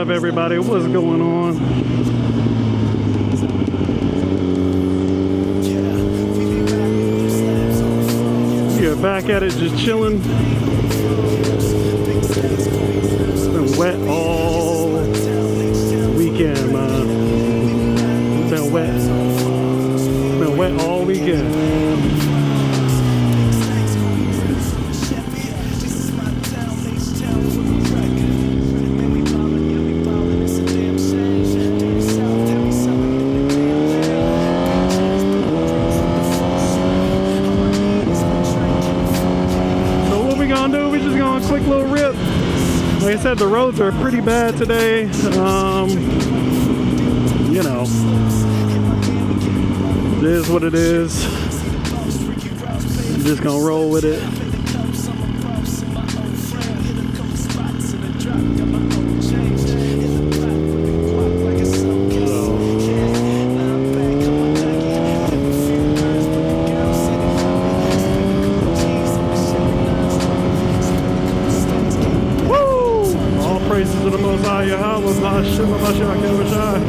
up, everybody? What's going on? Yeah, back at it, just chilling. It's been wet all weekend, man. It's been wet. It's been wet all weekend. Quick little rip. Like I said, the roads are pretty bad today. You know, it is what it is. I'm just gonna roll with it. To the Most High Yahweh, Ma'ashem, Ma'ashem, Ma'ashem.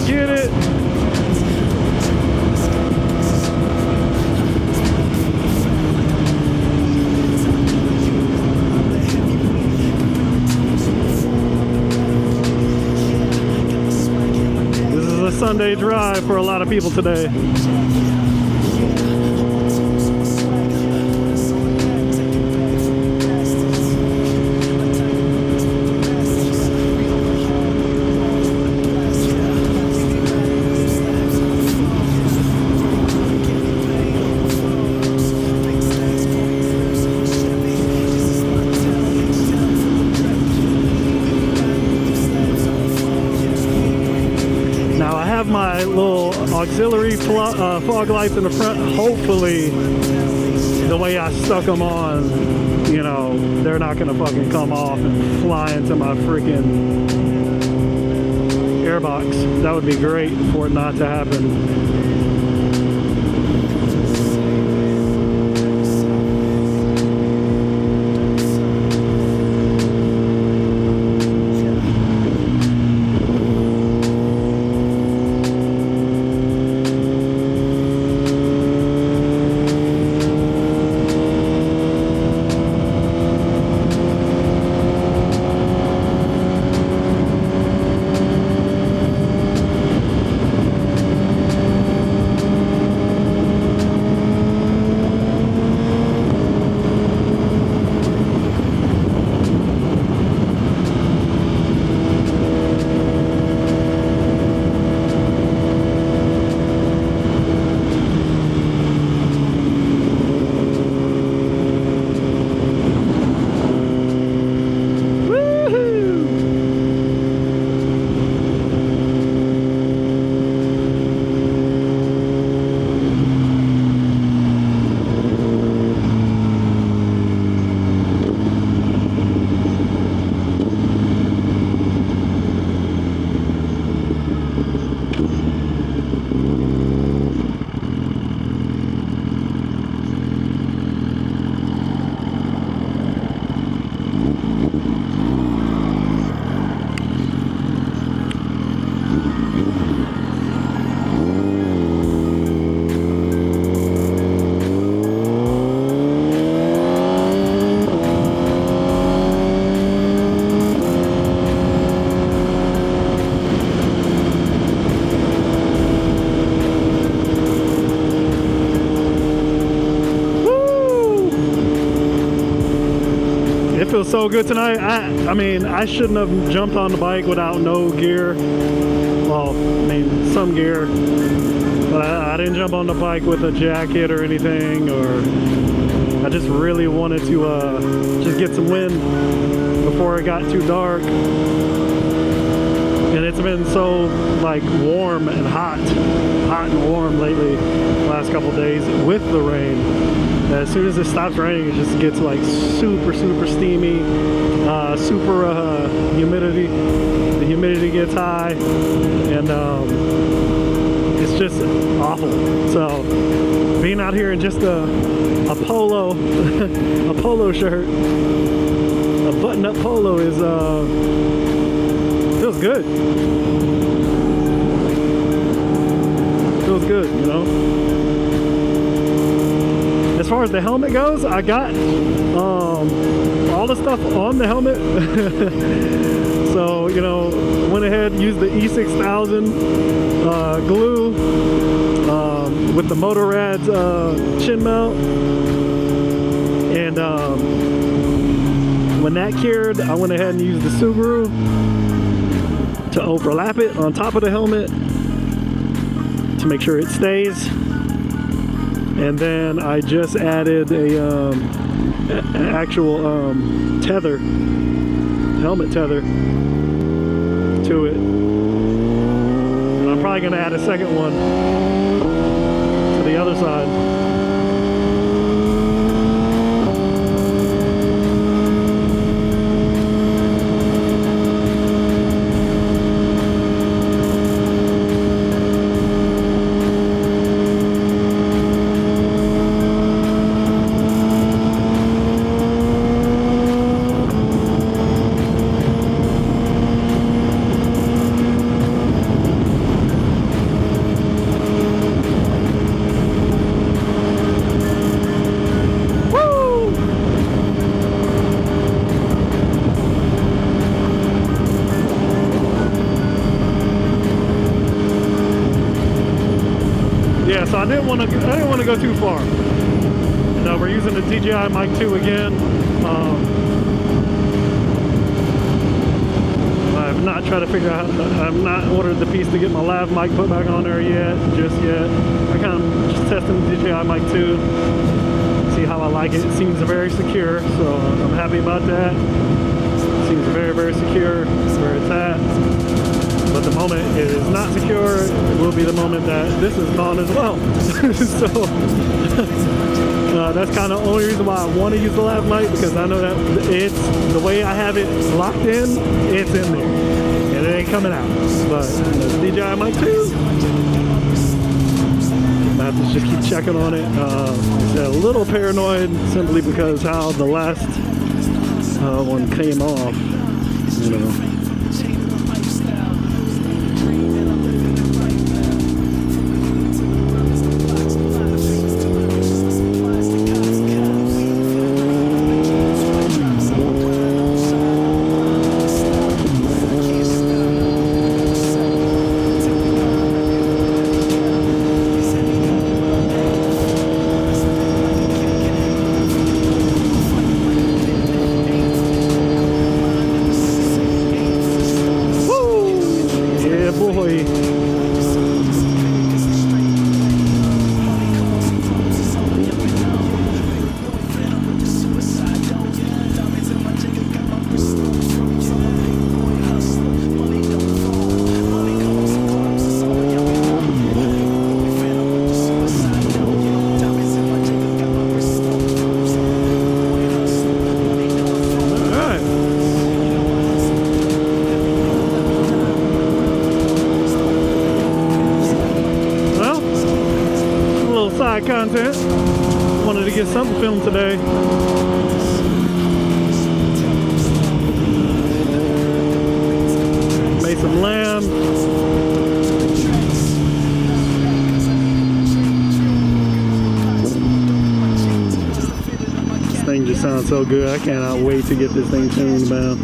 Get it. This is a Sunday drive for a lot of people today. My little auxiliary fog lights in the front. Hopefully the way I stuck them on, you know, they're not gonna fucking come off and fly into my freaking airbox. That would be great for it not to happen. feels so good tonight. I mean, I shouldn't have jumped on the bike without no gear. Well, I mean, some gear. But I didn't jump on the bike with a jacket or anything, or I just really wanted to just get some wind before it got too dark. And it's been so like warm and hot and warm lately last couple days with the rain. As soon as it stops raining, it just gets like super steamy, super humidity. The humidity gets high, and it's just awful. So being out here in just a polo a polo shirt, a button-up polo is feels good. Feels good, you know. As far as the helmet goes, I got all the stuff on the helmet. So, you know, went ahead and used the E6000 glue with the Motorad's chin mount. And when that cured, I went ahead and used the Subaru to overlap it on top of the helmet to make sure it stays. And then I just added a actual tether, helmet tether to it. And I'm probably gonna add a second one to the other side. So I didn't want to go too far. And, we're using the DJI Mic 2 again. I've not tried to figure out I've not ordered the piece to get my lav mic put back on there just yet. I kind of just testing the DJI Mic 2, see how I like it. It seems very secure, so I'm happy about that. It seems very secure where it's at. But the moment it is not secure, it will be the moment that this is gone as well. So that's kind of the only reason why I want to use the lav mic, because I know that it's the way I have it locked in, it's in there and it ain't coming out. But the DJI Mic 2, I have to just keep checking on it. I'm a little paranoid simply because how the last one came off, you know. Content. Wanted to get something filmed today. Made some lamb. This thing just sounds so good. I cannot wait to get this thing tuned, man.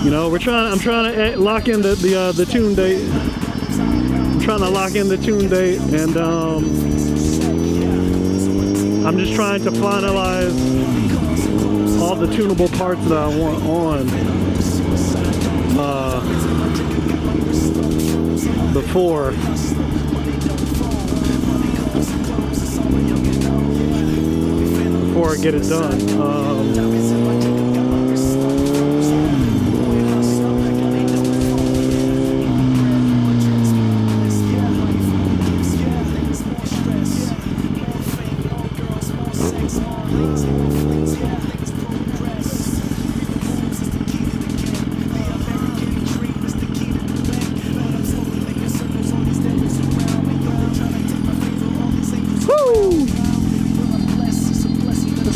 You know, I'm trying to lock in the tune date. I'm trying to lock in the tune date, and I'm just trying to finalize all the tunable parts that I want on before for it, get it done.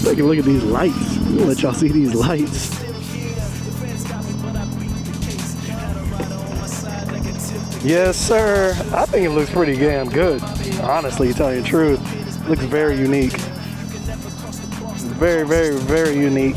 Take a look at these lights. I'm gonna let y'all see these lights. Yes, sir. I think it looks pretty damn good. Honestly, to tell you the truth, it looks very unique. Very, very, very unique.